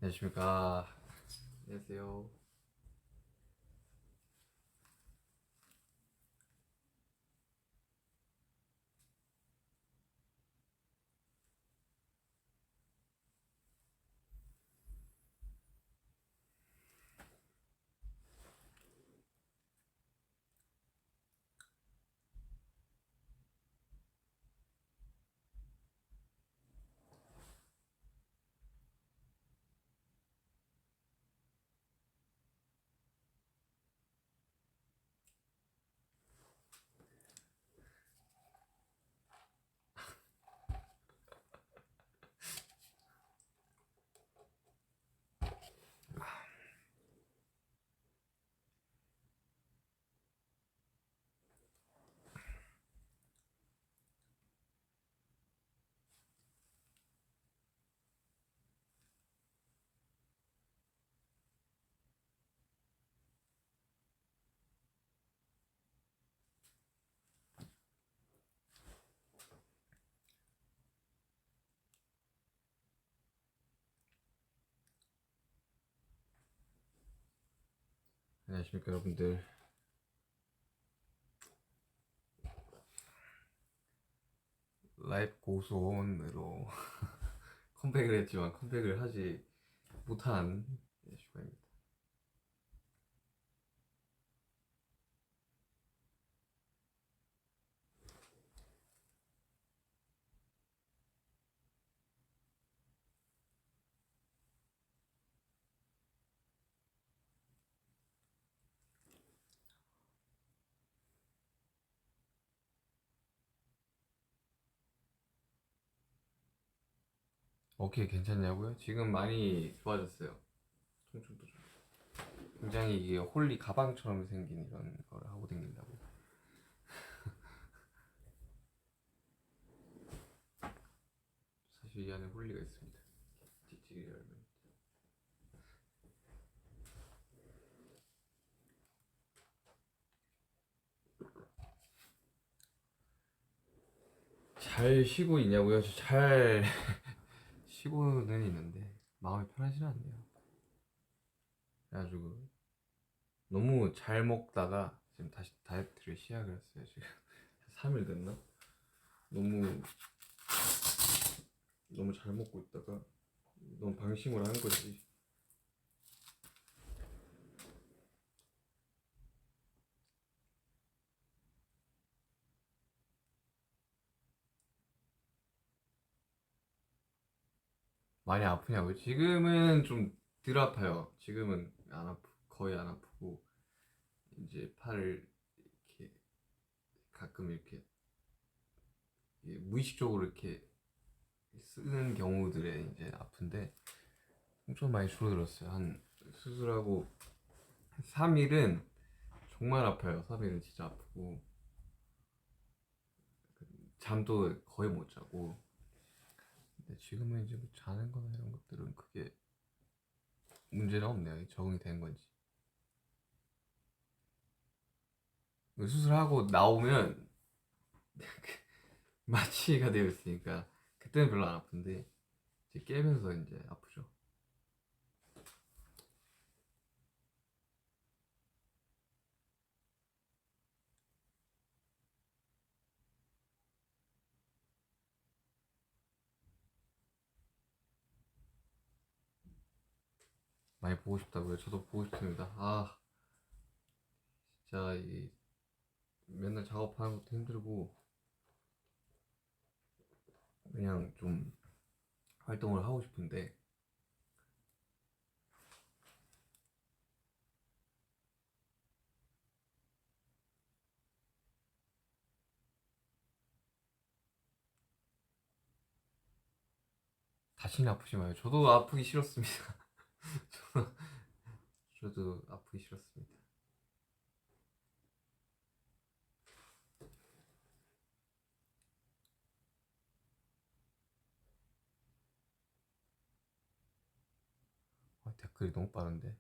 안녕하십니까. 안녕하세요. 안녕하십니까, 여러분들. 라이브 고소원으로 컴백을 했지만 컴백을 하지 못한 슈가입니다. 오케이, 괜찮냐고요? 지금 많이 좋아졌어요. 통증도 좀. 굉장히 이게 홀리 가방처럼 생긴 이런 걸 하고 다닌다고. 사실 이 안에 홀리가 있습니다. 찌찌리 열면. 잘 쉬고 있냐고요? 잘 쉬고는 있는데 마음이 편하지는 않네요. 그래가지고 너무 잘 먹다가 지금 다시 다이어트를 시작을 했어요. 지금 3일 됐나? 너무 너무 잘 먹고 있다가 너무 방심을 한 거지. 많이 아프냐고요? 지금은 좀 덜 아파요. 지금은 거의 안 아프고 이제 팔을 이렇게 가끔 이렇게 무의식적으로 이렇게 쓰는 경우들에 이제 아픈데 엄청 많이 줄어들었어요. 한 수술하고 3일은 정말 아파요. 3일은 진짜 아프고 잠도 거의 못 자고. 근데 지금은 이제 뭐 자는 거나 이런 것들은 그게 문제는 없네요. 적응이 된 건지. 수술하고 나오면 마취가 되어 있으니까 그때는 별로 안 아픈데 이제 깨면서 이제 아프죠. 많이 보고 싶다고요? 저도 보고 싶습니다. 진짜 이 맨날 작업하는 것도 힘들고 그냥 좀 활동을 하고 싶은데 다시는 아프지 마요. 저도 아프기 싫었습니다. 저도 아프기 싫었습니다. 댓글이 너무 빠른데.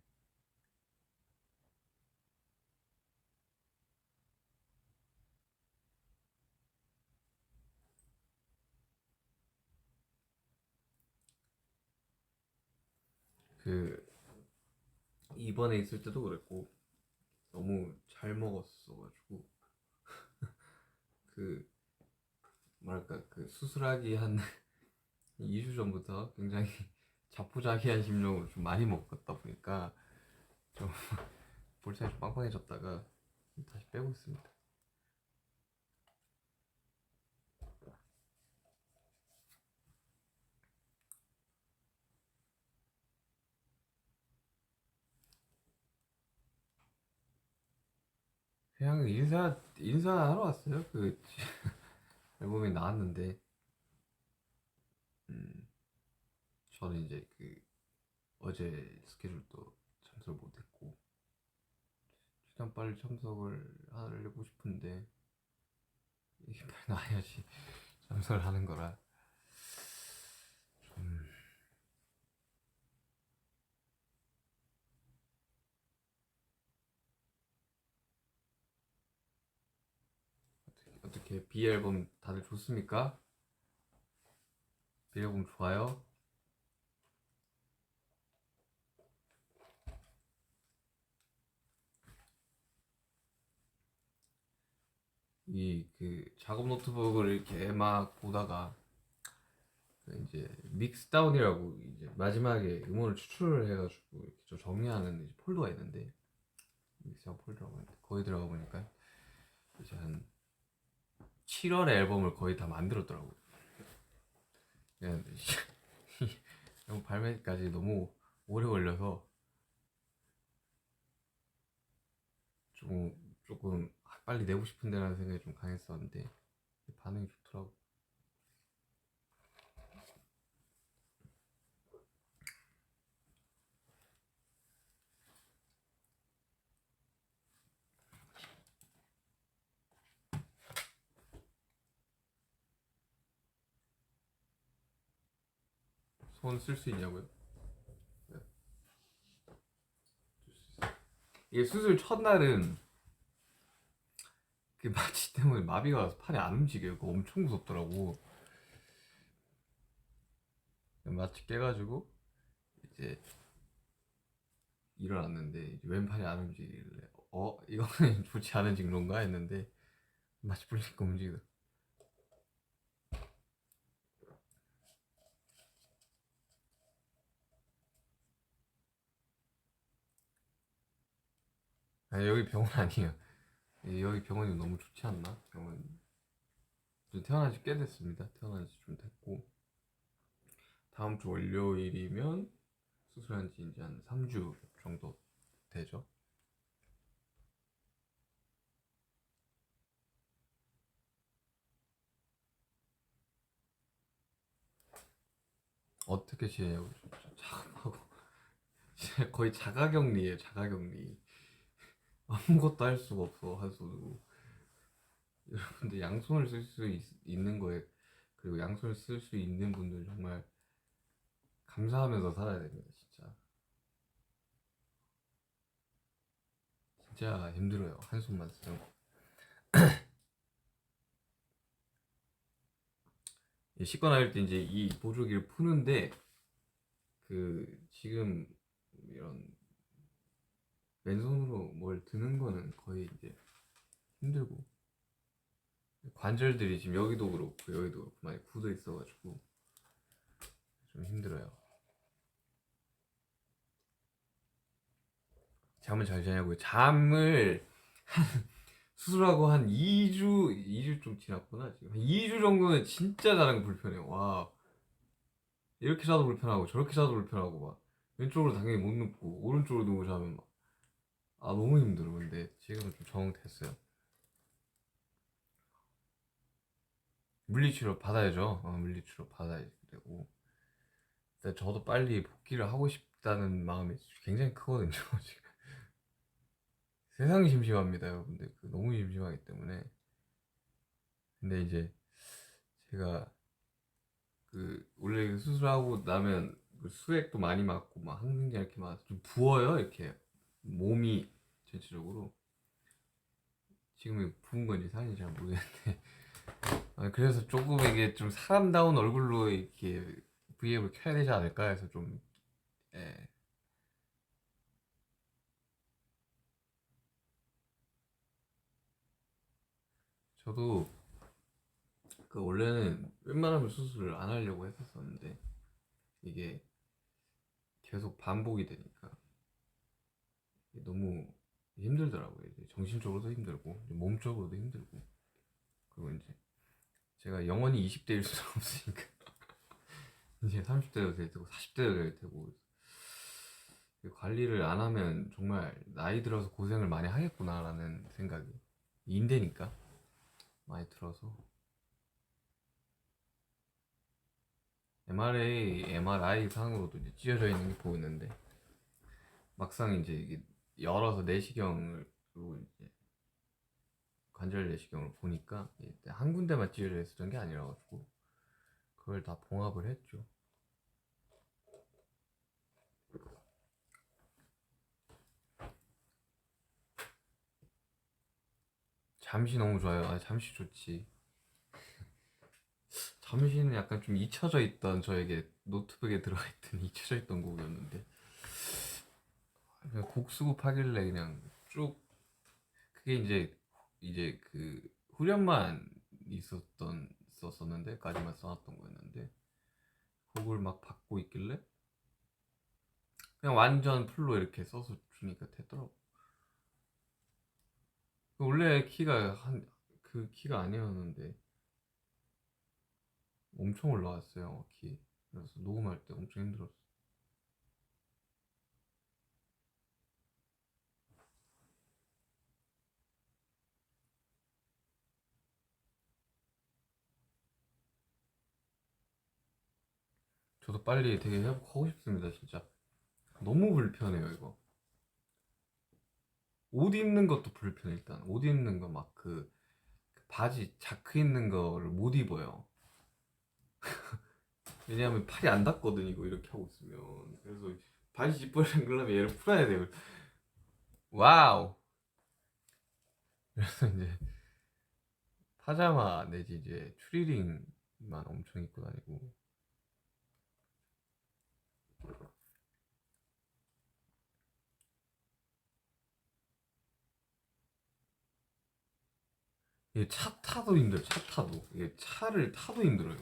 그 이번에 있을 때도 그랬고 너무 잘 먹었어가지고 그 뭐랄까 그 수술하기 한 2주 전부터 굉장히 자포자기한 심정으로 좀 많이 먹었다 보니까 좀 볼살이 좀 빵빵해졌다가 다시 빼고 있습니다. 그냥 인사하러 왔어요. 그 앨범이 나왔는데 음, 저는 이제 그 어제 스케줄도 참석을 못했고 최대한 빨리 참석을 하려고 싶은데 이게 빨리 나야지 참석을 하는 거라 좀 어떻게 B 앨범 다들 좋습니까? B 앨범 좋아요? 이 그 작업 노트북을 이렇게 막 보다가 그 이제 믹스다운이라고 이제 마지막에 음원을 추출을 해가지고 이렇게 좀 정리하는 이제 폴더가 있는데 믹스다운 폴더라고 하는데 거기 들어가 보니까 이제 한 7월에 앨범을 거의 다 만들었더라고요. 그냥 앨범 발매까지 너무 오래 걸려서 조금 빨리 내고 싶은데라는 생각이 좀 강했었는데 반응이 좋더라고. 손 쓸 수 있냐고요? 네. 이게 수술 첫날은 그 마취 때문에 마비가 와서 팔이 안 움직여요. 그거 엄청 무섭더라고. 마취 깨가지고 이제 일어났는데 이제 왼팔이 안 움직이길래 이거는 좋지 않은 징조인가 했는데 마취 풀리니까 움직이더라. 아니, 여기 병원 아니에요. 여기 병원이 너무 좋지 않나? 병원 태어난 지 꽤 됐습니다. 태어난 지 좀 됐고 다음 주 월요일이면 수술한 지 이제 한 3주 정도 되죠. 어떻게 지내냐고 진짜 참하고 거의 자가격리예요. 자가격리. 아무것도 할 수가 없어 한손으로. 여러분들 양손을 쓸 수 있는 거에 그리고 양손을 쓸 수 있는 분들 정말 감사하면서 살아야 됩니다. 진짜 힘들어요. 한손만 쓰는 거. 씻고 나올 때 이제 이 보조기를 푸는데 그 지금 이런 왼손으로 뭘 드는 거는 거의 이제 힘들고 관절들이 지금 여기도 그렇고 여기도 그렇고 많이 굳어 있어가지고 좀 힘들어요. 잠을 잘 자냐고요? 잠을 수술하고 한 2주 좀 지났구나. 지금 한 2주 정도는 진짜 자는 거 불편해요. 와, 이렇게 자도 불편하고 저렇게 자도 불편하고 막 왼쪽으로 당연히 못 눕고 오른쪽으로 누워 자면 막 너무 힘들어. 근데 지금은 좀 적응됐어요. 물리치료 받아야죠. 물리치료 받아야 되고 근데 저도 빨리 복귀를 하고 싶다는 마음이 굉장히 크거든요. 지금 세상이 심심합니다, 여러분들. 너무 심심하기 때문에. 근데 이제 제가 그 원래 그 수술하고 나면 그 수액도 많이 맞고 막 항생제 이렇게 맞아서 좀 부어요. 이렇게 몸이 전체적으로. 지금 부은 건지 살인지 잘 모르겠는데 그래서 조금 이게 좀 사람다운 얼굴로 이렇게 브이앱을 켜야 되지 않을까 해서 좀 예, 저도 그 원래는 웬만하면 수술을 안 하려고 했었었는데 이게 계속 반복이 되니까 너무 힘들더라고요. 이제 정신적으로도 힘들고 이제 몸적으로도 힘들고, 그리고 이제 제가 영원히 20대일 수는 없으니까 이제 30대도 될 테고 40대도 될 테고, 관리를 안 하면 정말 나이 들어서 고생을 많이 하겠구나라는 생각이, 인대니까 많이 들어서. MRI 상으로도 이제 찢어져 있는 게 보이는데, 막상 이제 이게 열어서 내시경을 로 이제 관절 내시경을 보니까 이제 한 군데만 찢어져 있었던 게 아니라 가지고 그걸 다 봉합을 했죠. 잠시 너무 좋아요. 잠시 좋지. 잠시는 약간 좀 잊혀져 있던, 저에게 노트북에 들어가 있던 잊혀져 있던 곡이었는데, 그냥 곡 수급하길래 그냥 쭉, 그게 이제 그 후렴만 있었었는데까지만 써놨던 거였는데, 곡을 막 받고 있길래 그냥 완전 풀로 이렇게 써서 주니까 되더라고. 원래 키가 그 키가 아니었는데 엄청 올라왔어요, 키. 그래서 녹음할 때 엄청 힘들었어. 저도 빨리 되게 회복하고 싶습니다, 진짜. 너무 불편해요, 이거. 옷 입는 것도 불편해. 일단 옷 입는 거 막 그 바지 자크 있는 거를 못 입어요. 왜냐하면 팔이 안 닿거든, 이거 이렇게 하고 있으면. 그래서 바지 지퍼를 당기려면 얘를 풀어야 돼요. 와우. 그래서 이제 파자마 내지 이제 추리닝만 엄청 입고 다니고. 이게 차 타도 힘들어. 차 타도 이게 차를 타도 힘들어요.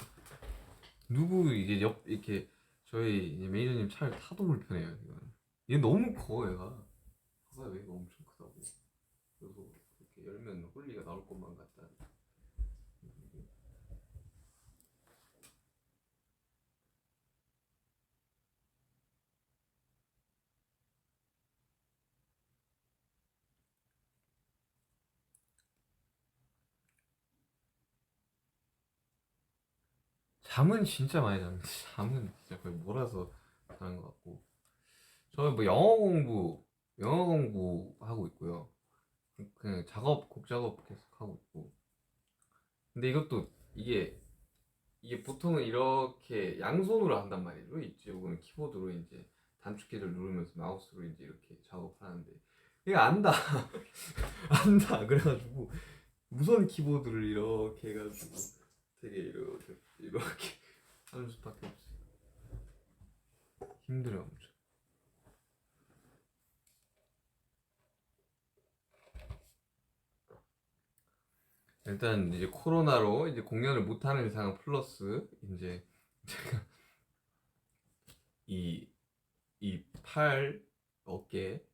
누구 이게 옆 이렇게 저희 이제 매니저님 차를 타도 불편해요. 이거는. 얘 너무 커, 얘가. 봐봐요, 얘가 엄청 크다고. 그래서 이렇게 열면 홀리가 나올 것만 같다. 잠은 진짜 많이 잡니다. 잠은 진짜 거의 몰아서 자는 것 같고. 저는 뭐 영어 공부하고 있고요. 그냥 곡 작업 계속 하고 있고. 근데 이것도 이게 보통은 이렇게 양손으로 한단 말이죠. 이쪽은 키보드로 이제 단축키를 누르면서 마우스로 이제 이렇게 작업하는데, 얘가 안다. 안다. 그래가지고 무선 키보드를 이렇게 해가지고 되게 이렇게 하는 수밖에 없어요. 힘들어요, 엄청. 일단 이제 코로나로 이제 공연을 못 하는 상황 플러스 이제 제가 이 팔 어깨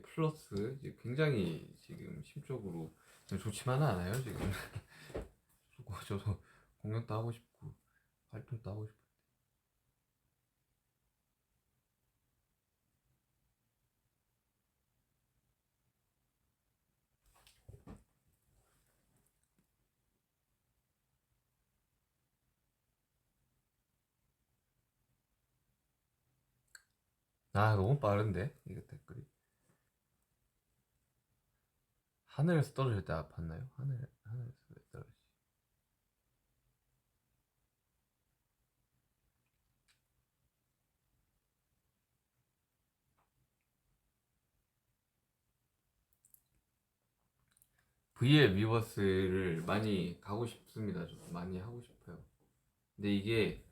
플러스 이제 굉장히 지금 심적으로 좋지만은 않아요, 지금. 저도 공연도 하고 싶고 활동도 하고 싶고. 너무 빠른데 이거 댓글이. 하늘에서 떨어질 때 아팠나요? 하늘에서 왜 떨어지? VL 위버스를 많이 가고 싶습니다. 좀 많이 하고 싶어요. 근데 이게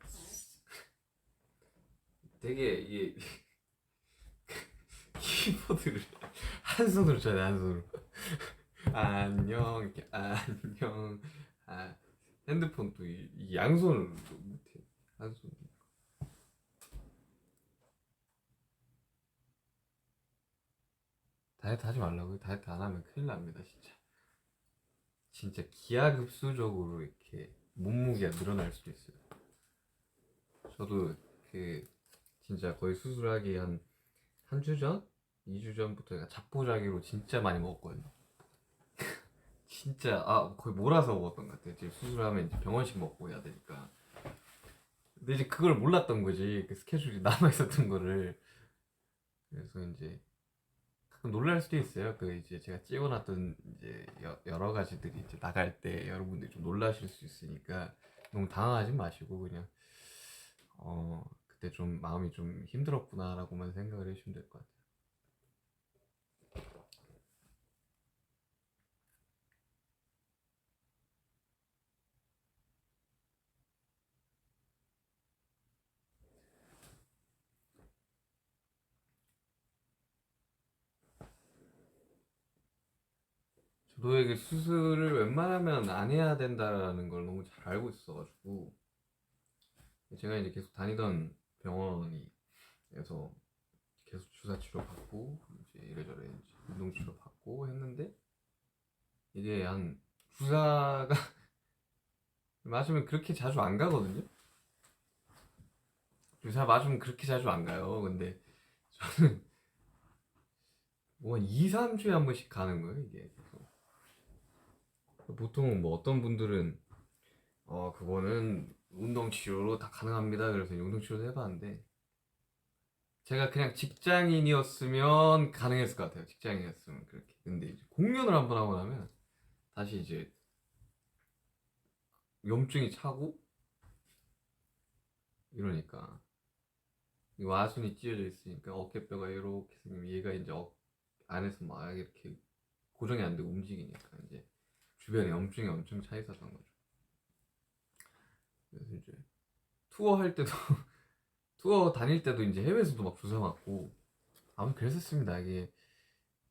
되게 이게 키보드를 한 손으로 쳐야 돼, 한 손으로. 안녕 이렇게 안녕. 아 핸드폰 또 이 양손으로 못해. 한 손. 다이어트 하지 말라고요. 다이어트 안 하면 큰일 납니다 진짜. 진짜 기하급수적으로 이렇게 몸무게가 늘어날 수도 있어요. 저도 그 진짜 거의 수술하기 한 주 전? 2주 전부터 제가 자포자기로 진짜 많이 먹었거든요. 진짜 거의 몰아서 먹었던 것 같아요. 지금 수술하면 이제 병원식 먹고 해야 되니까. 근데 이제 그걸 몰랐던 거지. 그 스케줄이 남아 있었던 거를. 그래서 이제 가끔 놀랄 수도 있어요. 그 이제 제가 찍어놨던 이제 여러 가지들이 이제 나갈 때 여러분들이 좀 놀라실 수 있으니까 너무 당황하지 마시고 그냥 그때 좀 마음이 좀 힘들었구나라고만 생각을 해주시면 될 것 같아요. 저도 이게 수술을 웬만하면 안 해야 된다라는 걸 너무 잘 알고 있어가지고 제가 이제 계속 다니던 병원이 에서 계속 주사 치료 받고 이제 이래저래 이제 운동 치료 받고 했는데 이게 한 주사가 맞으면 그렇게 자주 안 가거든요. 주사 맞으면 그렇게 자주 안 가요. 근데 저는 뭐 2, 3주에 한 번씩 가는 거예요, 이게. 보통 뭐 어떤 분들은 그거는 운동 치료로 다 가능합니다. 그래서 운동 치료도 해봤는데 제가 그냥 직장인이었으면 가능했을 것 같아요. 직장인이었으면 그렇게. 근데 이제 공연을 한 번 하고 나면 다시 이제 염증이 차고 이러니까 이 와순이 찢어져 있으니까 어깨뼈가 이렇게 생기면 얘가 이제 안에서 막 이렇게 고정이 안 되고 움직이니까 이제 주변에 염증이 엄청 차 있었던 거죠. 그래서 이제 투어 할 때도 투어 다닐 때도 이제 해외에서도 막 주사 맞고 아무튼 그랬었습니다. 이게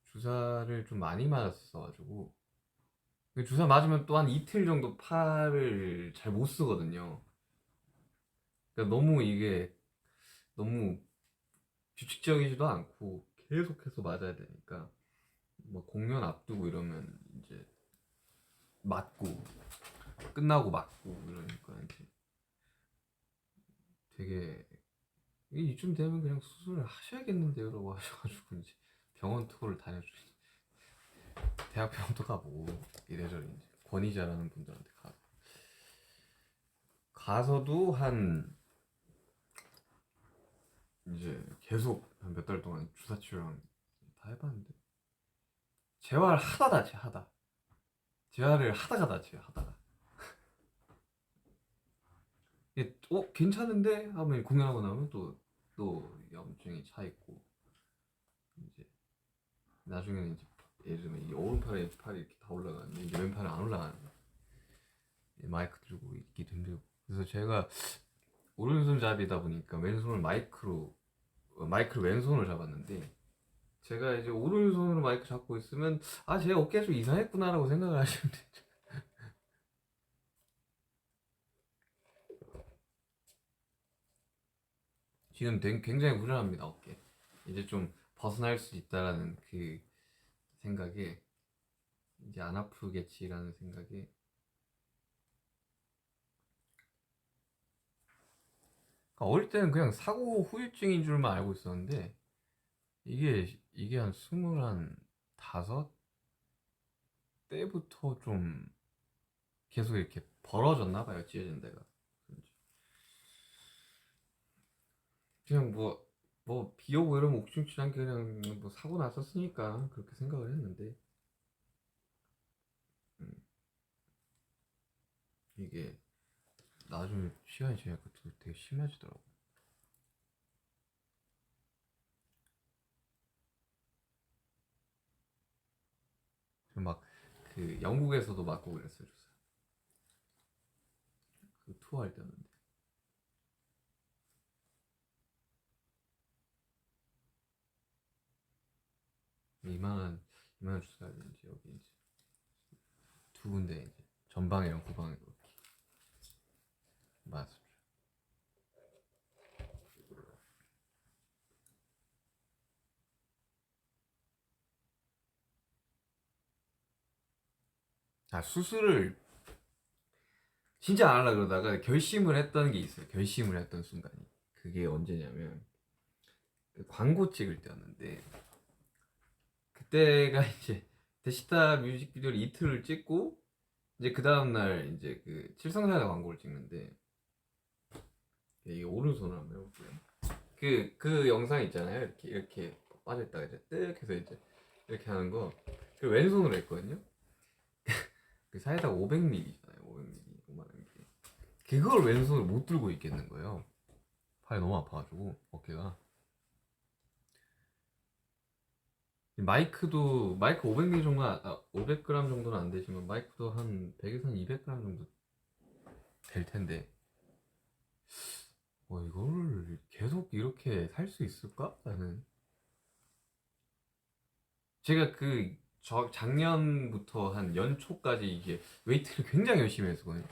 주사를 좀 많이 맞았어가지고 그 주사 맞으면 또 한 이틀 정도 팔을 잘 못 쓰거든요. 그러니까 너무 이게 너무 규칙적이지도 않고 계속해서 맞아야 되니까 뭐 공연 앞두고 이러면 이제 맞고 끝나고 맞고 이러니까 이제 되게 이쯤 되면 그냥 수술을 하셔야겠는데요라고 하셔가지고 이제 병원 투어를 다녀주시 대학 병원도 가보고 이래저래 이제 권위자라는 분들한테 가서도 한 이제 계속 한 몇 달 동안 주사 치료랑 다 해봤는데 재활 하다 다치 하다 재활을 하다가 다쳐요 하다가 이게 괜찮은데 하면 공연하고 나면 또 염증이 차 있고 이제 나중에는 이제 예를 들면 이 오른팔에 왼팔이 이렇게 다 올라가는데 이제 왼팔은 안 올라가는 거야. 마이크 들고 있기도 힘들고 그래서 제가 오른손잡이다 보니까 왼손을 마이크를 왼손으로 잡았는데 제가 이제 오른손으로 마이크 잡고 있으면 제 어깨가 좀 이상했구나라고 생각을 하시면 되죠. 지금 굉장히 불안합니다 어깨. 이제 좀 벗어날 수 있다라는 그 생각에 이제 안 아프겠지라는 생각에 그러니까 어릴 때는 그냥 사고 후유증인 줄만 알고 있었는데 이게 한 스물 한 다섯 때부터 좀 계속 이렇게 벌어졌나 봐요 찢어진 데가. 그냥 뭐 비 오고 이러면 옥중치한 게 그냥 뭐 사고 났었으니까 그렇게 생각을 했는데 음, 이게 나중에 시간이 지나니까 되게 심해지더라고. 막 그 영국에서도 맞고 그랬어요 주사. 그 투어 할 때였는데 이만한 주사야 되는지 여기 이제 두 군데 이제 전방이랑 후방으로 이렇게 맞습니다. 아, 수술을 진짜 안 하려고 그러다가 결심을 했던 게 있어요. 결심을 했던 순간이. 그게 언제냐면 그 광고 찍을 때였는데, 그때가 이제 데시타 뮤직비디오를 이틀을 찍고 이제 그 다음날 이제 그 칠성사이다 광고를 찍는데, 이게 오른손을 한번 해볼게요. 그 영상 있잖아요. 이렇게 빠져있다가 이제 뜩 해서 이제 이렇게 하는 거. 그 왼손으로 했거든요. 그 사이다 500ml잖아요. 500ml, 500ml. 그걸 왼손으로 못 들고 있겠는 거예요. 팔이 너무 아파가지고 어깨가. 마이크 500ml 정도, 500g 정도는 안 되지만 마이크도 한 100에서 한 200g 정도 될 텐데, 이거를 계속 이렇게 살 수 있을까? 나는 제가 작년부터 한 연초까지 이게 웨이트를 굉장히 열심히 했었거든요.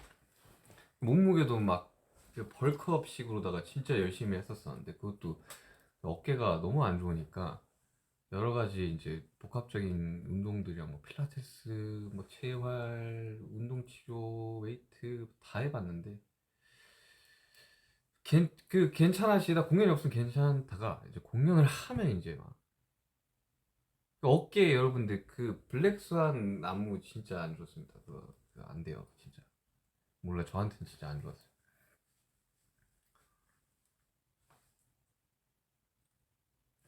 몸무게도 막 벌크업식으로다가 진짜 열심히 했었었는데, 그것도 어깨가 너무 안 좋으니까 여러 가지 이제 복합적인 운동들이랑 뭐 필라테스, 뭐 재활, 운동 치료, 웨이트 다 해봤는데 괜찮아지다, 공연이 없으면 괜찮다가 이제 공연을 하면 이제 막 어깨, 여러분들 그 블랙스완 안무 진짜 안 좋습니다. 안 돼요 진짜. 몰라, 저한테는 진짜 안 좋았어요.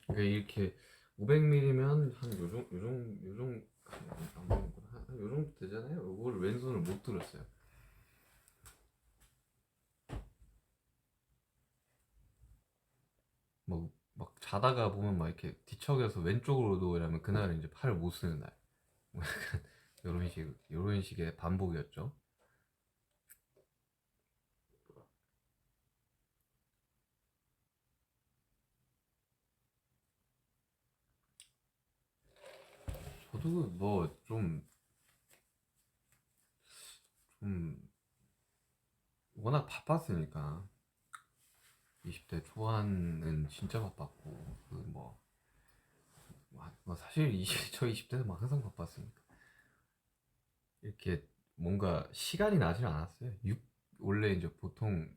그러니까 이렇게 500ml면 한 요정 안 먹는구나. 한 요정도 되잖아요. 이걸 왼손을 못 들었어요. 막 자다가 보면 막 이렇게 뒤척여서 왼쪽으로도 이러면 그날은 이제 팔을 못 쓰는 날. 뭐 약간 요런 식의 반복이었죠. 저도 뭐 좀 워낙 바빴으니까 20대 초반은 진짜 바빴고, 사실 저 20대도 막 항상 바빴으니까 이렇게 뭔가 시간이 나질 않았어요. 원래 이제 보통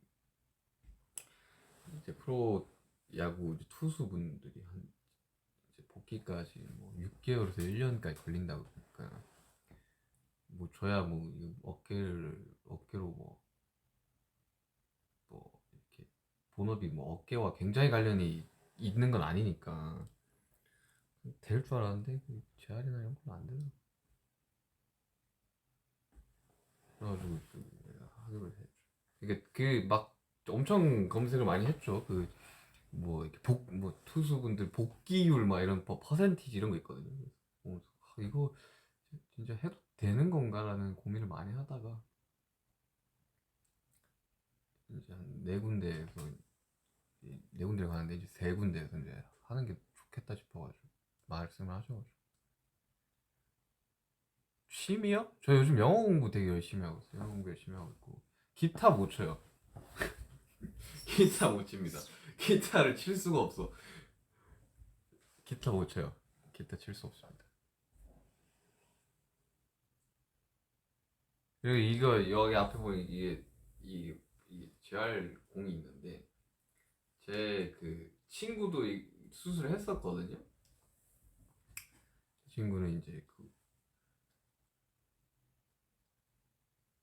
이제 프로 야구 이제 투수분들이 한 이제 복귀까지 뭐 6개월에서 1년까지 걸린다고 그러니까, 뭐 저야 뭐 어깨로 이렇게 본업이 뭐 어깨와 굉장히 관련이 있는 건 아니니까 될 줄 알았는데 재활이나 이런 건 안 되더라고. 그래가지고 하기로 했죠. 막 엄청 검색을 많이 했죠. 이렇게 투수분들 복귀율 막 이런 퍼센티지 이런 거 있거든요. 이거 진짜 해도 되는 건가라는 고민을 많이 하다가 이제 한 네 군데에서, 네 군데를 가는데 이제 세 군데에서 이제 하는 게 좋겠다 싶어가지고 말씀을 하셔가지고. 취미요? 저 요즘 영어 공부 되게 열심히 하고 있어요. 영어 공부 열심히 하고 있고, 기타 못 쳐요. 기타 못 칩니다. 기타를 칠 수가 없어. 기타 못 쳐요. 기타 칠 수 없습니다. 그리고 이거 여기 앞에 보면 이게 재활 공이 있는데, 제 그 친구도 수술을 했었거든요. 친구는 이제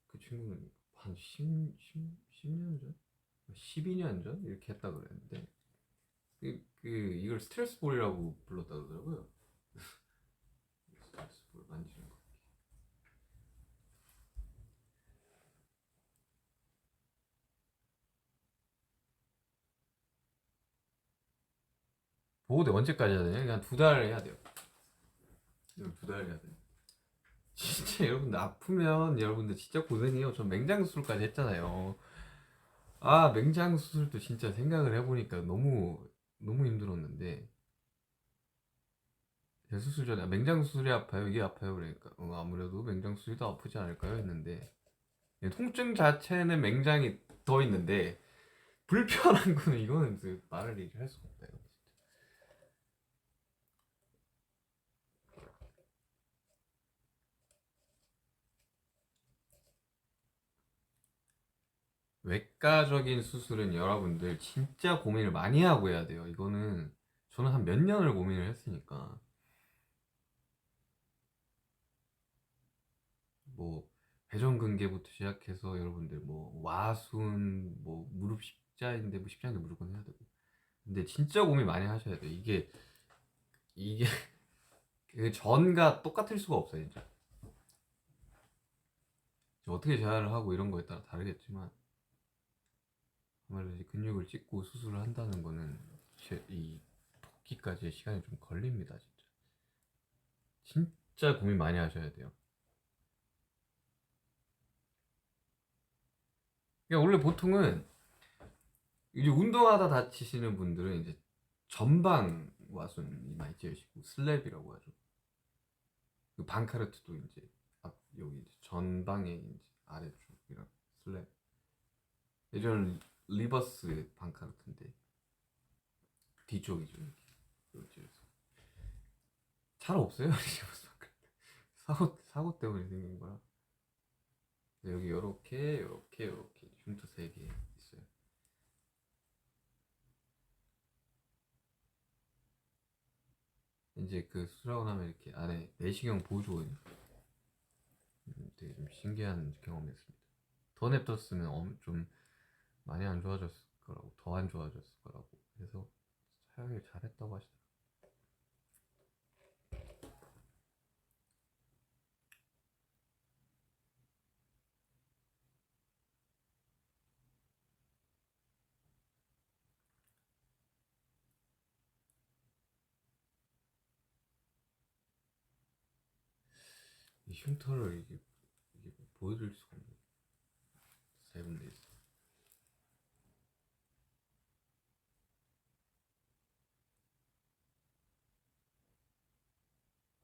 그 친구는 한 10년 전? 12년 전? 이렇게 했다 그랬는데, 이걸 스트레스 볼이라고 불렀다 그러더라고요. 스트레스 볼 만지는 거. 보호대 언제까지 해야 되냐? 그냥 2달 해야 돼요. 이걸 2달 해야 돼요. 진짜 여러분들 아프면 여러분들 진짜 고생해요. 전 맹장 수술까지 했잖아요. 아, 맹장 수술도 진짜 생각을 해보니까 너무 너무 힘들었는데, 대수술 전에 맹장 수술이 아파요? 이게 아파요? 그러니까 아무래도 맹장 수술이 더 아프지 않을까요? 했는데 통증 자체는 맹장이 더 있는데 불편한 거는 이거는 말을 얘기할 수가 없다 이거. 외과적인 수술은 여러분들 진짜 고민을 많이 하고 해야 돼요. 이거는 저는 한 몇 년을 고민을 했으니까 뭐 회전근개부터 시작해서 여러분들 뭐 와순 뭐 무릎 십자인데 뭐 십자인데 무조건 해야 되고 근데 진짜 고민 많이 하셔야 돼요. 이게 그 전과 똑같을 수가 없어요 진짜. 어떻게 재활을 하고 이런 거에 따라 다르겠지만 아무래도 이제 근육을 찍고 수술을 한다는 거는 이 복귀까지의 시간이 좀 걸립니다 진짜. 진짜 고민 많이 하셔야 돼요. 그러니까 원래 보통은 이제 운동하다 다치시는 분들은 이제 전방 와순이 많이 찌으시고 슬랩이라고 하죠. 그 방카르트도 이제 앞 여기 이제 전방에 이제 아래쪽이랑 슬랩. 예전 리버스 방카르트인데 뒤쪽이죠. 이렇게 잘 없어요 리버스 방카르트. 사고 때문에 생긴 거라. 여기 요렇게 흉터 3개 있어요. 이제 그 수술하고 나면 이렇게 안에 내시경 보조거든요. 되게 좀 신기한 경험이었습니다. 더 냅뒀으면 좀 많이 안 좋아졌을 거라고, 더 안 좋아졌을 거라고 해서 사용을 잘했다고 하시더라고요. 이 흉터를 이게 보여드릴 수가 없네요. 세븐데이즈.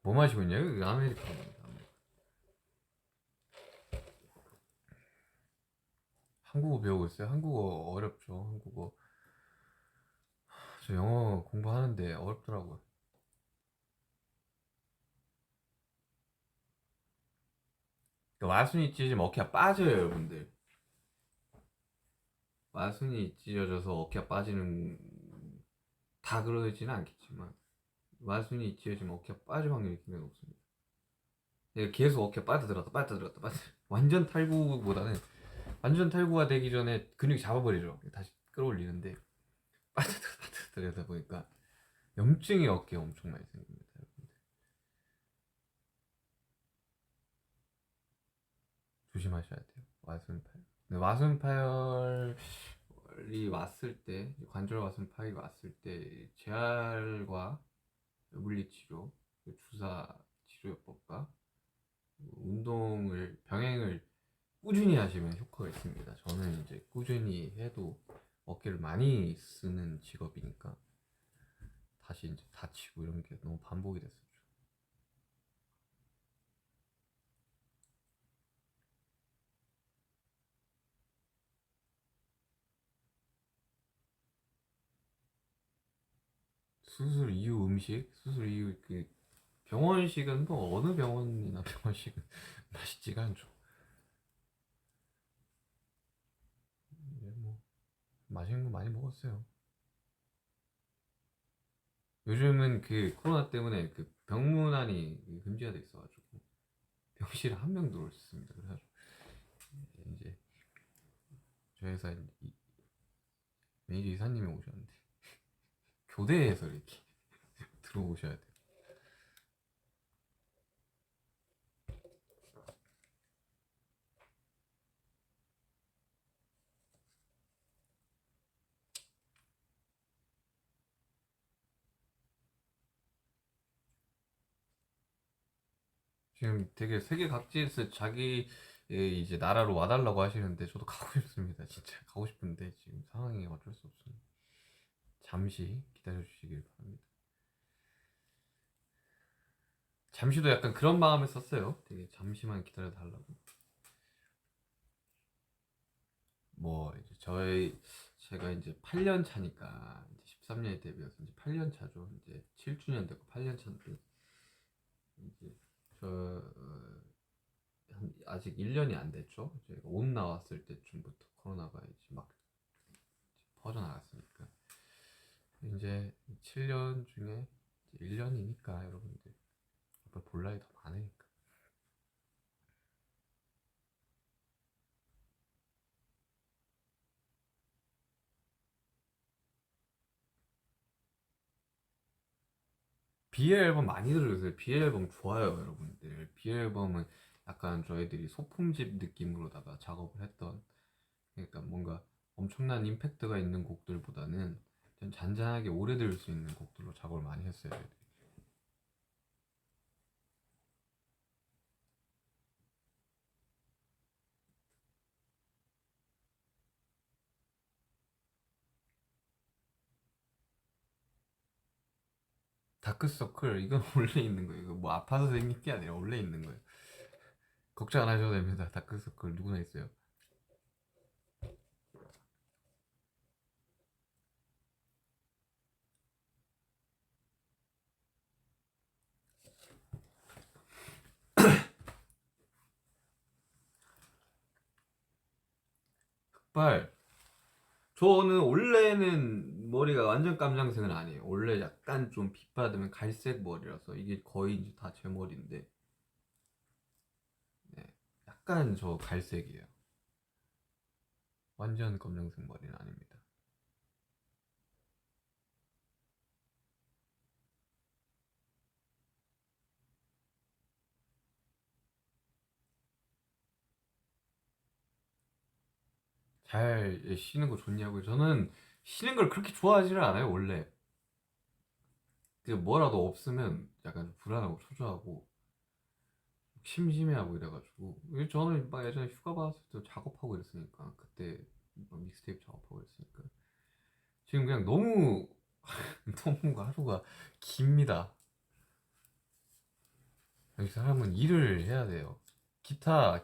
뭐 마시고 있냐고? 아메리카노입니다. 한국어 배우고 있어요? 한국어 어렵죠. 한국어. 저 영어 공부하는데 어렵더라고요. 그러니까 와순이 찢어지면 어깨가 빠져요, 여러분들. 와순이 찢어져서 어깨가 빠지는 다 그러지는 않겠지만 와순이 찢어지면 어깨가 빠질 확률이 굉장히 높습니다. 내가 계속 어깨 빠져들었다. 완전 탈구보다는 완전 탈구가 되기 전에 근육이 잡아버리죠. 다시 끌어올리는데 빠져들어다 보니까 염증이 어깨에 엄청 많이 생깁니다. 여러분들. 조심하셔야 돼요. 와순파열. 근데 와순파열이 왔을 때 관절 와순파열이 왔을 때 재활과 물리치료, 주사 치료요법과 운동을 병행을 꾸준히 하시면 효과가 있습니다. 저는 이제 꾸준히 해도 어깨를 많이 쓰는 직업이니까 다시 이제 다치고 이런 게 너무 반복이 됐었죠. 수술 이후 음식, 수술 이후 그 병원식은 뭐 어느 병원이나 병원식은 맛있지가 않죠. 이제 뭐 맛있는 거 많이 먹었어요. 요즘은 그 코로나 때문에 그 병문안이 금지가 돼 있어가지고 병실에 한 명 들어올 수 있습니다. 그래가지고 이제 저희 회사 매니저 이사님이 오셨는데 교대에서 이렇게 들어오셔야 돼요. 지금 되게 세계 각지에서 자기 이제 나라로 와달라고 하시는데 저도 가고 싶습니다. 진짜 가고 싶은데 지금 상황이 어쩔 수 없습니다. 잠시 기다려 주시길 바랍니다. 잠시도 약간 그런 마음을 썼어요. 되게 잠시만 기다려 달라고. 뭐 이제 제가 이제 8년 차니까 이제 13년에 데뷔해서 이제 8년 차죠. 이제 7주년 되고 8년 차인데 이제 저 아직 1년이 안 됐죠. 제가 옷 나왔을 때쯤부터 코로나가 이제 막 퍼져나갔으니까 이제 7년 중에 1년이니까 여러분들 앞으로 볼 나이 더 많으니까. 비엘 앨범 많이 들으세요. 비엘 앨범 좋아요, 여러분들. 비엘 앨범은 약간 저희들이 소품집 느낌으로다가 작업을 했던, 그러니까 뭔가 엄청난 임팩트가 있는 곡들보다는 좀 잔잔하게 오래 들을 수 있는 곡들로 작업을 많이 했어요. 다크서클 이건 원래 있는 거예요. 이거 뭐 아파서 생긴 게 아니라 원래 있는 거예요. 걱정 안 하셔도 됩니다. 다크서클 누구나 있어요. 흑발. 저는 원래는 머리가 완전 깜장색은 아니에요. 원래 약간 좀 빛 받으면 갈색 머리라서 이게 거의 이제 다 제 머리인데, 네, 약간 저 갈색이에요. 완전 검정색 머리는 아닙니다. 잘 쉬는 거 좋냐고요? 저는 쉬는 걸 그렇게 좋아하지는 않아요, 원래. 그 뭐라도 없으면 약간 불안하고 초조하고 심심해하고 이래가지고 저는 막 예전에 휴가 받았을 때 작업하고 이랬으니까 그때 막 믹스테이프 작업하고 이랬으니까 지금 그냥 너무 너무 하루가 깁니다. 여기 사람은 일을 해야 돼요. 기타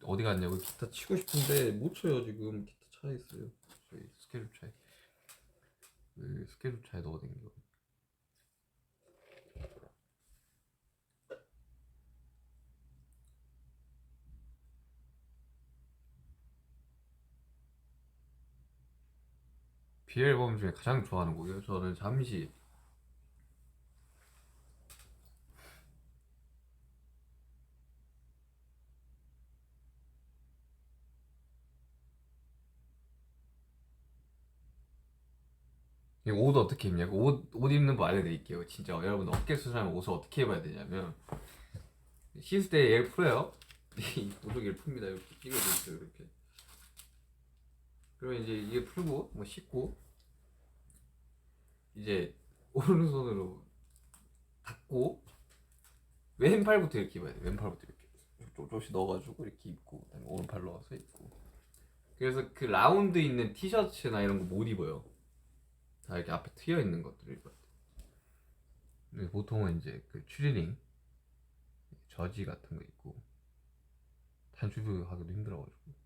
어디 갔냐고. 기타 치고 싶은데 못 쳐요. 지금 기타 차에 있어요. 저희 스케줄 차에. 그 스케줄 차에 넣어둔 거. 비 앨범 중에 가장 좋아하는 곡이요. 저는 잠시. 옷 어떻게 입냐고. 옷 입는 거 알려드릴게요. 진짜 여러분 어깨 수술하면 옷을 어떻게 입어야 되냐면 씻을 때 얘를 풀어요. 이 보조개를 풉니다. 이렇게 끼고 있어요. 이렇게. 그리고 이제 이게 풀고 뭐 씻고 이제 오른손으로 닫고 왼팔부터 이렇게 입어야 돼. 왼팔부터 이렇게 조금씩 넣어가지고 이렇게 입고 그다음에 오른팔 넣어서 입고. 그래서 그 라운드 있는 티셔츠나 이런 거 못 입어요. 다 이렇게 앞에 트여 있는 것들을 입어야 돼. 근데 보통은 이제 그 추리닝, 저지 같은 거 입고 단추도 하기도 힘들어가지고.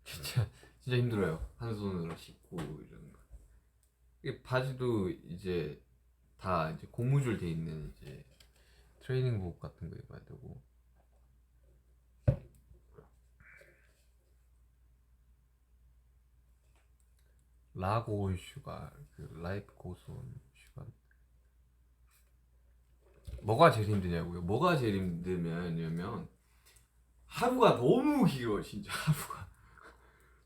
진짜 진짜 힘들어요. 한 손으로 씻고 이런 거. 이게 바지도 이제 다 이제 고무줄 돼 있는 이제 트레이닝복 같은 거 입어야 되고. 라고 슈가 그 라이프 고스온 슈가. 뭐가 제일 힘드냐고요? 뭐가 제일 힘들냐면 하루가 너무 길어. 진짜 하루가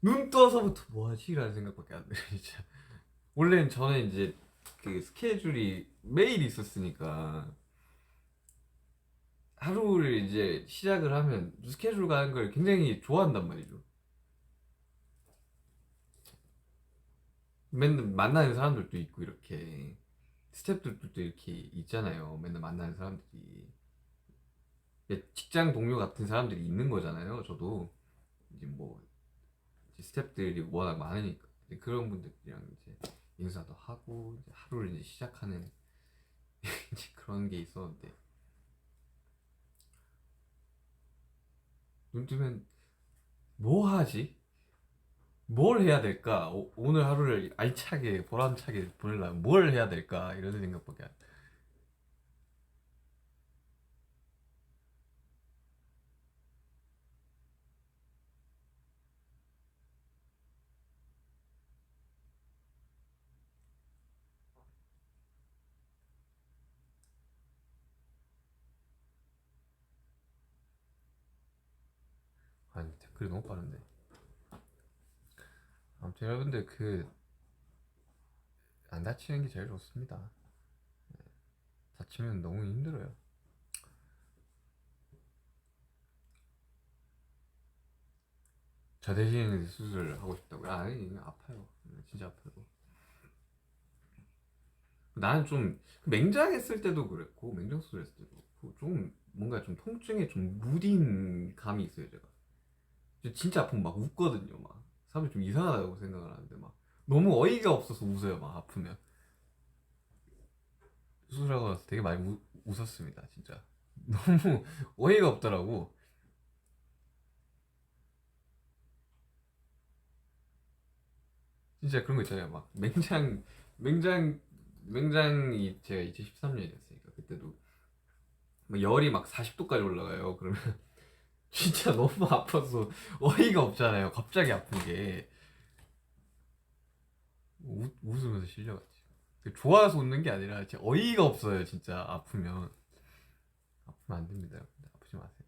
눈 떠서부터 뭐하지? 라는 생각밖에 안 들어요. 진짜 원래는 저는 이제 그 스케줄이 매일 있었으니까 하루를 이제 시작을 하면 스케줄 가는 걸 굉장히 좋아한단 말이죠. 맨날 만나는 사람들도 있고 이렇게 스태프들도 이렇게 있잖아요. 맨날 만나는 사람들이 직장 동료 같은 사람들이 있는 거잖아요. 저도 이제 뭐 이제 스태프들이 워낙 많으니까 이제 그런 분들이랑 이제 인사도 하고 이제 하루를 이제 시작하는 이제 그런 게 있었는데 눈 뜨면 뭐 하지? 뭘 해야 될까? 오늘 하루를 알차게 보람차게 보내려면 뭘 해야 될까? 이런 생각밖에 안. 아니 댓글이 너무 빠른데. 아무튼 여러분들 그 안 다치는 게 제일 좋습니다. 다치면 너무 힘들어요. 저 대신 수술을 하고 싶다고요? 아니 아파요. 진짜 아파요. 나는 좀 맹장했을 때도 그랬고 맹장 수술했을 때도 그렇고 좀 뭔가 좀 통증에 좀 무딘 감이 있어요 제가. 진짜 아프면 막 웃거든요 막. 사람이 좀 이상하다고 생각을 하는데 막 너무 어이가 없어서 웃어요 막 아프면. 수술하고 나서 되게 많이 웃었습니다 진짜. 너무 어이가 없더라고. 진짜 그런 거 있잖아요 막 맹장 맹장이 제가 2013년이었으니까 그때도 막 열이 막 40도까지 올라가요. 그러면 진짜 너무 아파서 어이가 없잖아요. 갑자기 아픈 게 웃으면서 실려갔지. 좋아서 웃는 게 아니라 진짜 어이가 없어요. 진짜 아프면 안 됩니다. 아프지 마세요.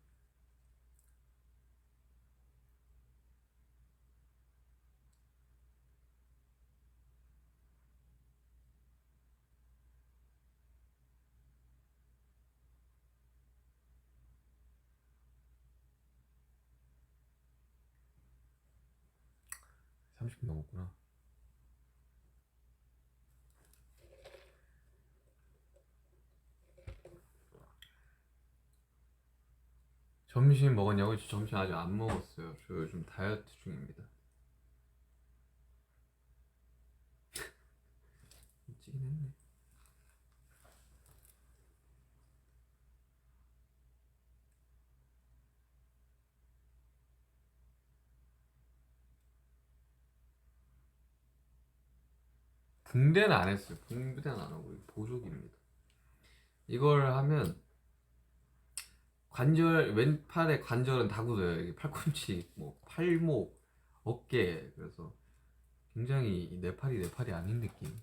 30분 넘었구나. 점심 먹었냐고요? 저 점심 아직 안 먹었어요. 저 요즘 다이어트 중입니다. 찌긴 했네. 붕대는 안 했어요. 붕대는 안 하고 보조기입니다. 이걸 하면 관절 왼팔의 관절은 다 굳어요. 이게 팔꿈치, 뭐 팔목, 어깨. 그래서 굉장히 내 팔이 아닌 느낌.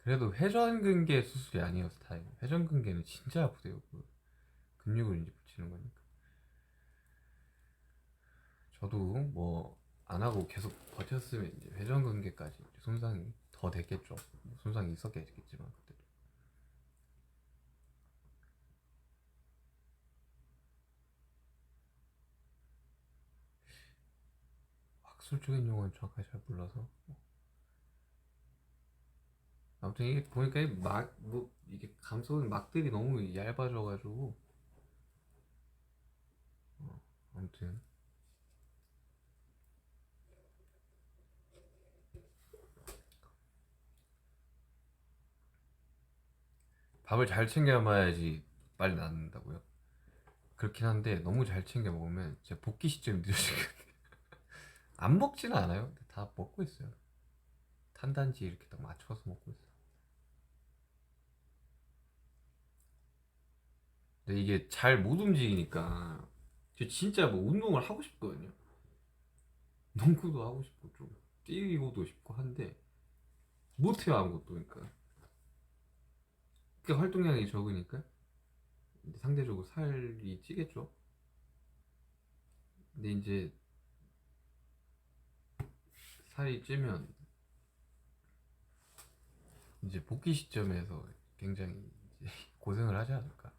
그래도 회전근개 수술이 아니어서 다행이에요. 회전근개는 진짜 아프대요. 그 근육을 이제 붙이는 거니까. 저도 뭐 안 하고 계속 버텼으면 이제 회전근개까지 이제 손상이 더 됐겠죠. 뭐 손상이 있었겠지만 그때도. 학술적인 용어는 정확하게 잘 몰라서. 아무튼 이게 보니까 뭐 이게 감소는 막들이 너무 얇아져가지고 아무튼 밥을 잘 챙겨 먹어야지 빨리 낫는다고요. 그렇긴 한데 너무 잘 챙겨 먹으면 제 복귀 시점이 늦어지거든요. 안 먹지는 않아요. 근데 다 먹고 있어요. 탄단지 이렇게 딱 맞춰서 먹고 있어요. 근데 이게 잘 못 움직이니까 저 진짜 뭐 운동을 하고 싶거든요. 농구도 하고 싶고 좀 뛰고도 싶고 한데 못해요 아무것도. 그러니까 활동량이 적으니까 상대적으로 살이 찌겠죠. 근데 이제 살이 찌면 이제 복귀 시점에서 굉장히 이제 고생을 하지 않을까.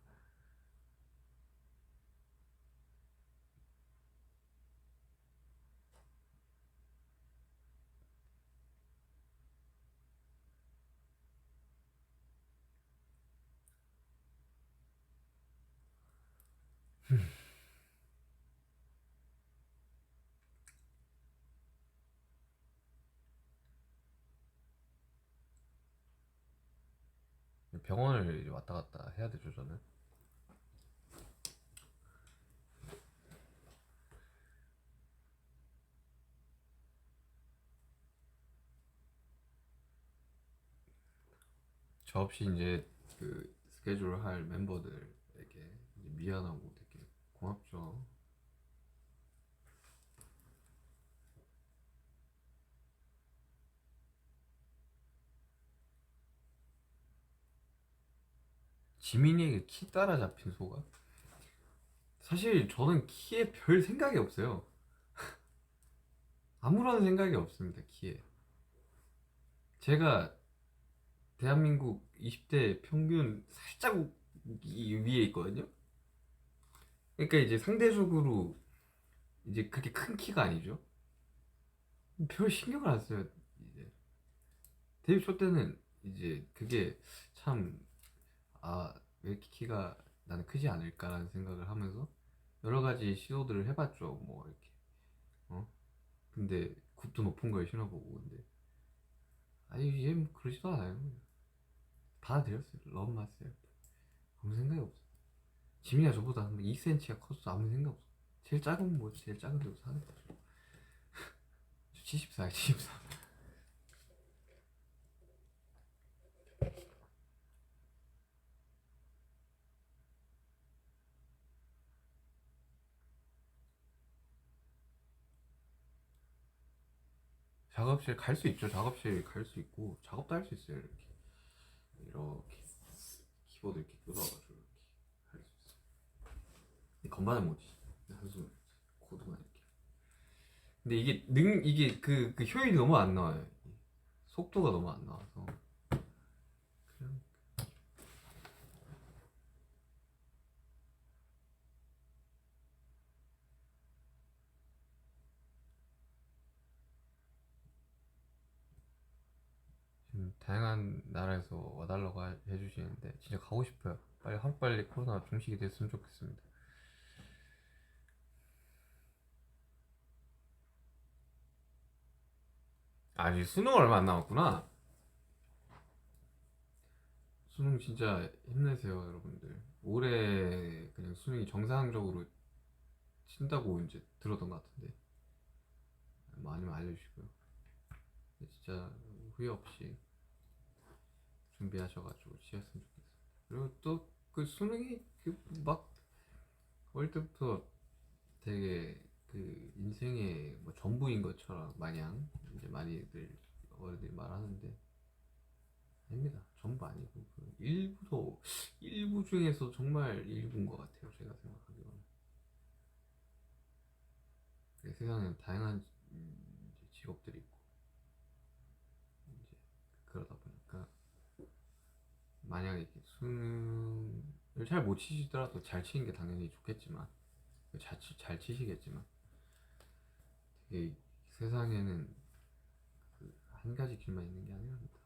병원을 이제 왔다 갔다 해야 되죠 저는. 저 없이 이제 그 스케줄 할 멤버들에게 이제 미안하고 되게 고맙죠. 지민이에게 키 따라잡힌 소가? 사실 저는 키에 별 생각이 없어요. 아무런 생각이 없습니다 키에. 제가 대한민국 20대 평균 살짝 위에 있거든요. 그러니까 이제 상대적으로 이제 그렇게 큰 키가 아니죠. 별 신경을 안 써요. 이제 데뷔 초 때는 이제 그게 참, 왜 이렇게 키가 나는 크지 않을까라는 생각을 하면서 여러 가지 시도들을 해봤죠. 뭐 이렇게 근데 굽도 높은 걸 신어보고. 근데 아니 얘 뭐 그러지도 않아요. 받아들였어요. 러브 마세요. 아무 생각이 없어. 지민이가 저보다 한 2cm가 컸어. 아무 생각 없어. 제일 작은 뭐 제일 작은 데로 사는 거죠. 저 74야 74. 작업실 갈 수 있죠. 작업실 갈 수 있고 작업도 할 수 있어요. 이렇게 키보드 이렇게 뜯어가지고 이렇게 할 수 있어. 근데 건반은 못치. 한손 코드만 이렇게. 근데 이게 그 효율이 너무 안 나와요. 속도가 너무 안 나와서. 그냥 지금 다양한 나라에서 와달라고 해주시는데 진짜 가고 싶어요. 빨리 하루빨리 코로나 종식이 됐으면 좋겠습니다. 아직 수능 얼마 안 남았구나. 수능 진짜 힘내세요, 여러분들. 올해 그냥 수능이 정상적으로 친다고 이제 들었던 것 같은데 많이 알려주시고요. 진짜 후회 없이 준비하셔가지고 치셨으면 좋겠어요. 그리고 또 그 수능이 그 막 어릴 때부터 되게 그 인생의 뭐 전부인 것처럼 마냥 이제 많이들 어른들이 말하는데 아닙니다. 전부 아니고 그 일부 중에서 정말 일부인 것 같아요. 제가 생각하기로는. 세상에는 다양한 이제 직업들이 있고 이제 그러다 보니까 만약에 이렇게 수능을 잘 못 치시더라도 잘 치는 게 당연히 좋겠지만 잘 치시겠지만 되게 세상에는 그 한 가지 길만 있는 게 아니랍니다.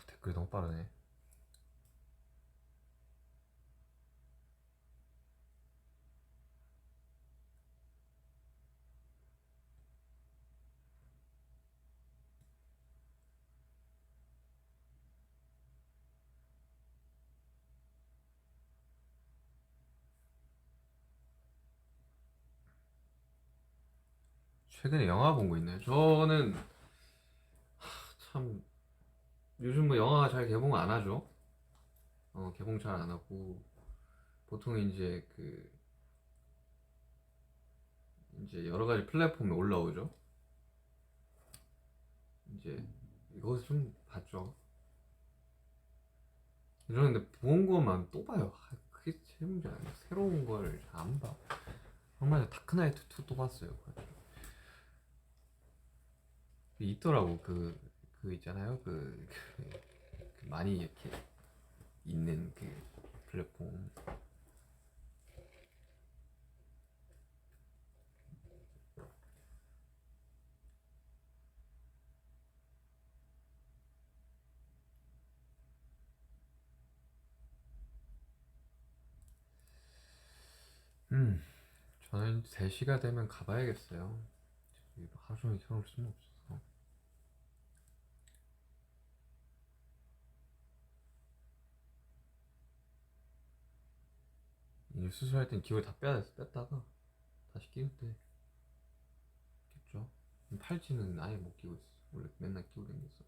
댓글이 너무 빠르네. 최근에 영화 본 거 있나요? 저는 참 요즘 뭐 영화 잘 개봉 안 하죠. 개봉 잘 안 하고 보통 이제 여러 가지 플랫폼에 올라오죠. 이제 이것을 좀 봤죠. 이러는데 본 거만 또 봐요. 그게 제일 문제 아니야. 새로운 걸 잘 안 봐. 얼마 전에 다크나이트 2 또 봤어요. 있더라고 그 있잖아요. 그 많이 이렇게 있는 그 플랫폼. 음, 저는 3시가 되면 가봐야겠어요. 하루 종일 켜놓을 수는 없어서. 이제 수술할 땐 기울 다 뺐다가 다시 끼울 때 겠죠. 팔찌는 아예 못 끼고 있어. 원래 맨날 끼고 다녔어.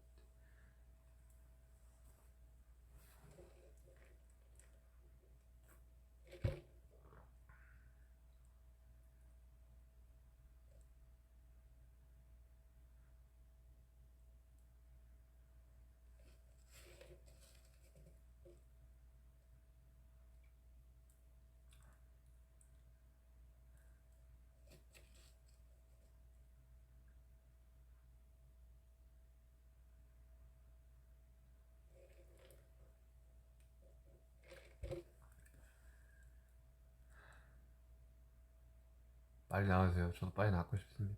빨리 나와주세요. 저도 빨리 나고 싶습니다.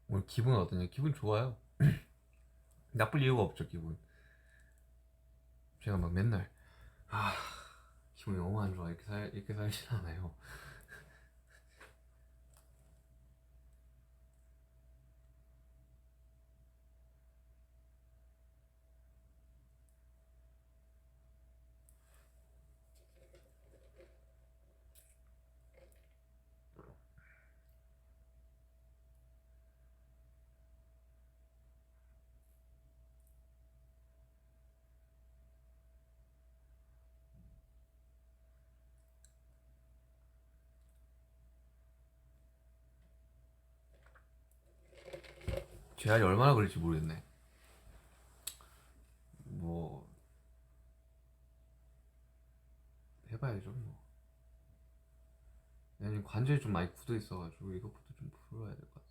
오늘 기분 어떠냐? 기분 좋아요. 나쁠 이유가 없죠, 기분. 제가 막 맨날 아 기분이 너무 안 좋아 이렇게 살진 않아요. 재활이 얼마나 걸릴지 모르겠네. 뭐 해봐야죠 뭐. 내가 관절이 좀 많이 굳어 있어가지고 이것부터 좀 풀어야 될 것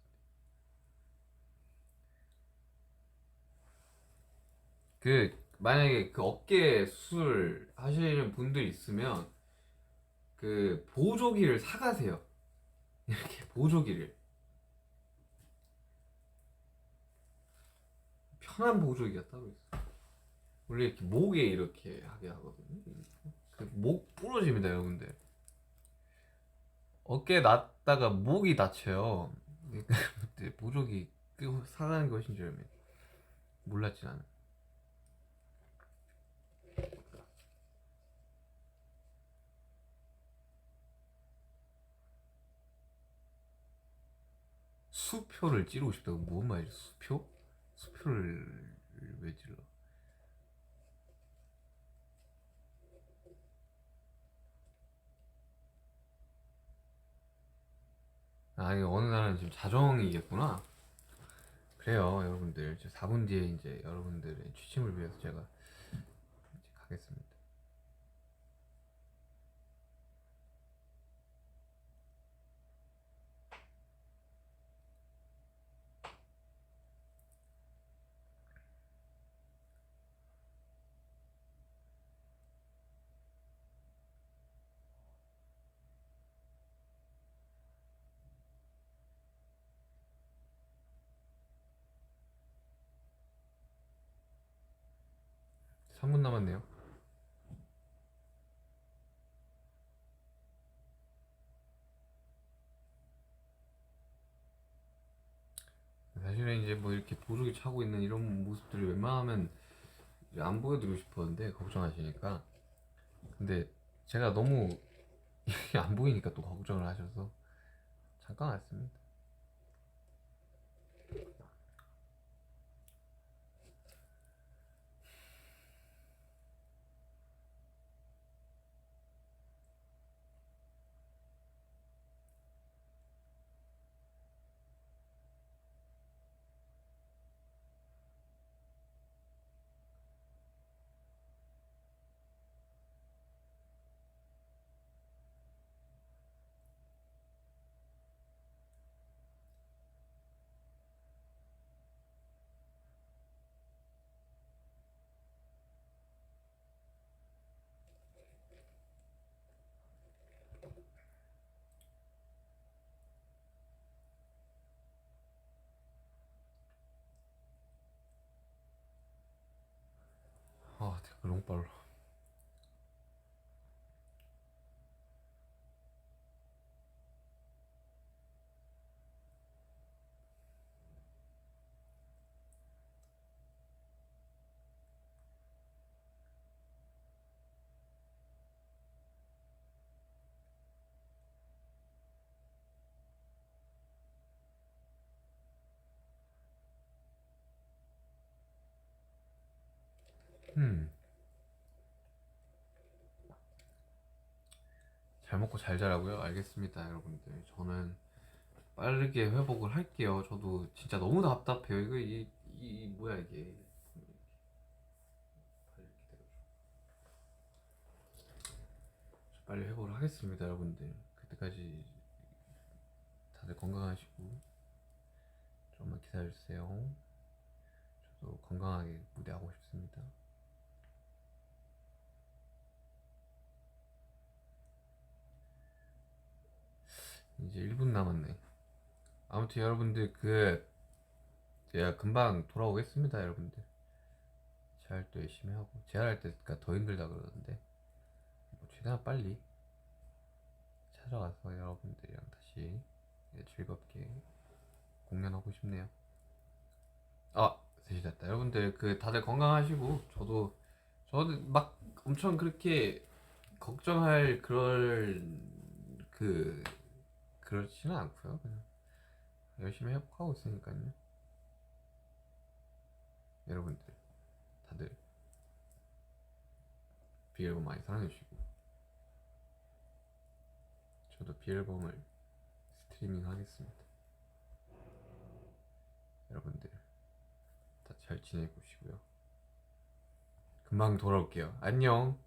같아. 만약에 그 어깨 수술 하시는 분들 있으면 그 보조기를 사가세요. 이렇게 보조기를 편한 보조기가 따로 있어. 원래 이렇게 목에 이렇게 하게 하거든요. 그 목 부러집니다, 여러분들. 어깨 놨다가 목이 다쳐요. 그때 보조기 사가는 것인 줄 몰랐지 나는. 수표를 찌르고 싶다고 뭔 말이지? 수표? 수표를 왜 찔러? 아니 어느 날은 지금 자정이겠구나. 그래요 여러분들. 4분 뒤에 이제 여러분들의 취침을 위해서 제가 이제 가겠습니다. 3분 남았네요. 사실은 이제 뭐 이렇게 보조기 차고 있는 이런 모습들을 웬만하면 이제 안 보여드리고 싶었는데 걱정하시니까. 근데 제가 너무 안 보이니까 또 걱정을 하셔서 잠깐 왔습니다. 너무 빨라. 음. 잘 먹고 잘 자라고요? 알겠습니다, 여러분들. 저는 빠르게 회복을 할게요. 저도 진짜 너무 답답해요. 이거 뭐야 이게? 빨리 회복을 하겠습니다, 여러분들. 그때까지 다들 건강하시고 조금만 기다려주세요. 저도 건강하게 무대하고 싶습니다. 이제 1분 남았네. 아무튼 여러분들 제가 금방 돌아오겠습니다, 여러분들. 재활도 열심히 하고 재활할 때가 더 힘들다 그러는데 뭐 최대한 빨리 찾아가서 여러분들이랑 다시 즐겁게 공연하고 싶네요. 아, 3시 됐다. 여러분들 다들 건강하시고 저도 막 엄청 그렇게 걱정할 그 그렇지는 않고요. 그냥 열심히 회복하고 있으니까요. 여러분들 다들 비앨범 많이 사랑해주시고 저도 비앨범을 스트리밍 하겠습니다. 여러분들 다 잘 지내고 계시고요. 금방 돌아올게요. 안녕.